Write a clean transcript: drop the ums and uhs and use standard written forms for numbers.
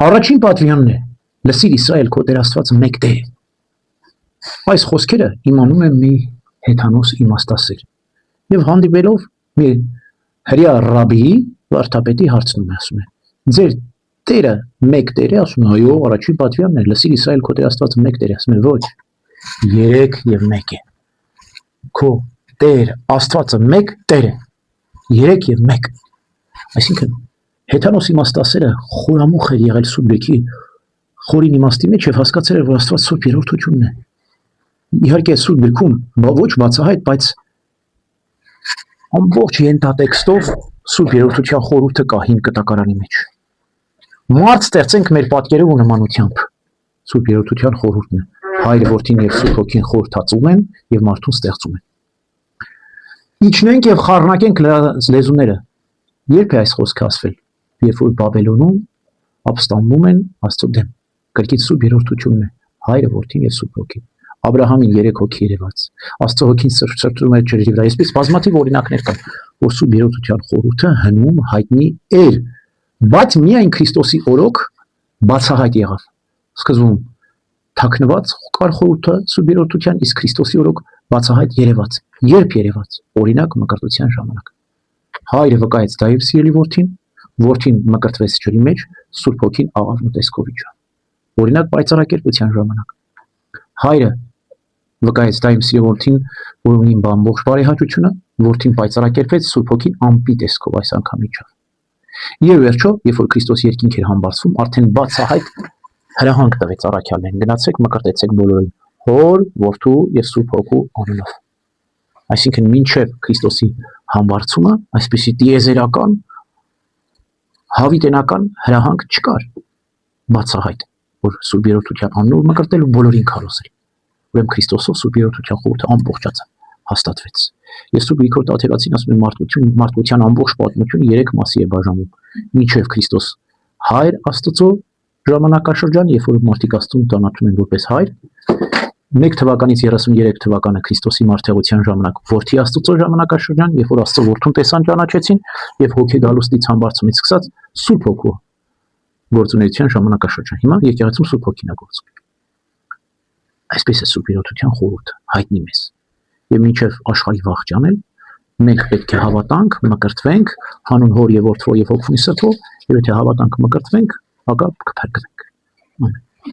Առաջին պատվիրանն է. լսիր Իսրայել քո Տեր Աստվածը մեկ Տեր է։ Այս խոսքերը իմանում է մի հեթանոս իմաստասեր եւ հանդիպելով մի հրյա ռաբիի վարդապետի հարցնում է, ասում է. ձեր Տերը մեկ Տեր է, ասում է, այո, առաջին պատվիրանն է, լսիր Իսրայել քո Տեր Աստվածը մեկ Տեր է, ասում է, ոչ, 3 եւ 1 է։ Քո Տեր Աստվածը մեկ Տեր է, 3 եւ 1։ Այսինքն հեթանոս իմաստասերը խորամուխ էր եղել Սուրբ Գրքի խորին իմաստի մեջ եւ հասկացել էր, որ Աստված Սուրբ Երրորդությունն է։ Իհարկե Սուրբ Գրքում ոչ բացահայտ, բայց ամբողջ ենթատեքստով Սուրբ Երրորդության խորհուրդը կա 5 կտակարանի մեջ։ Մարդ ստեղծենք մեր պատկերով ու նմանությամբ։ Սուրբ Երրորդության խորհուրդն է։ Հայրը, Որդին եւ Սուրբ Հոգին խորհրդածում են եւ մարդուն ստեղծում են։ Իջնենք եւ խառնակենք լեզուները։ Երբ է այս խոսքը ասվել, երբ որ Բաբելոնում ապստամբում են Աստծո դեմ։ Կրկին Սուրբ Երրորդությունն է, Հայրը, Որդին եւ Սուրբ Հոգին։ Աբրահամին 3 հոգի երևաց։ Աստծո Հոգին սրճում էր ջրերի վրա։ Այսպես բազմաթիվ օրինակներ կան, որ Սուրբ Երրորդության խորհուրդը հնում հայտնի էր, բայց միայն Քրիստոսի օրոք բացահայտ եղավ։ Սկզբում թաքնված կար խորհուրդը Սուրբ Երրորդության, իսկ Քրիստոսի օրոք բացահայտ երևաց։ Երբ երևաց, օրինակ մկրտության ժամանակ։ Հայրը վկայեց դա իր սիրելի որդին, որդին մկրտվեց ջրի մեջ, Սուրբ Հոգին աղավնու տեսքով իջավ։ Օրինակ պայծառակերպության ժամանակ։ Հայրը վկայեց դա իմ սիրելի որդին, որ ունի ամբողջ բարեհաճությունը, որդին պայծառակերպվեց, Սուրբ Հոգին ամպի տեսքով այս անգամ իջավ։ Եվ վերջո, երբ որ Քրիստոս երկինք էր համբարձվում, արդեն բացահայտ հրահանգ տվեց առաքյալներին. գնացեք մկրտեցեք բոլորին, Հոր, Որդու եւ Սուրբ Հոգու անունով։ Այսինքն մինչև Քրիստոսի համբարձումը այսպիսի տիեզերական հավիտենական հրահանգ չկար բացահայտ, որ Սուրբ Երրորդության անունով մկրտել ու բոլորին քարոզել։ Ուրեմն Քրիստոսով Սուրբ Երրորդության խորհուրդը ամբողջացավ, հաստատվեց։ Ես Սուրբ Գրքով Տաթևացին ասում եմ, մարդկության ամբողջ պատմությունը 3 մասի է բաժանում։ Մինչև Քրիստոս Հայր Աստծո ժամանակաշրջան, երբ որ մարդիկ Աստծուն ճանաչում են որպես Հայր, 1 թվականից 33 թվականը Քրիստոսի մարդեղության ժամանակ, Որդի Աստծո ժամանակաշրջան, երբ որ Աստծո Որդուն տեսան ճանաչեցին, եւ հոգի գալուստից համբարձումից սկսած Սուրբ Հոգու գործունեության ժամանակաշրջան։ Հիմա եկեղեցում Սուրբ Հոգին է գործում։ Այսպես է Սուրբ Երրորդության խորհուրդը հայտնի մեզ։ Եվ մինչև աշխարհի վախճանել, մենք պետք է հավատանք, մկրտվենք, հանուն Հոր եւ Որդու եւ Հոգու Սրբո, եւ եթե հավատանք, մկրտվենք, ապա կփրկվենք։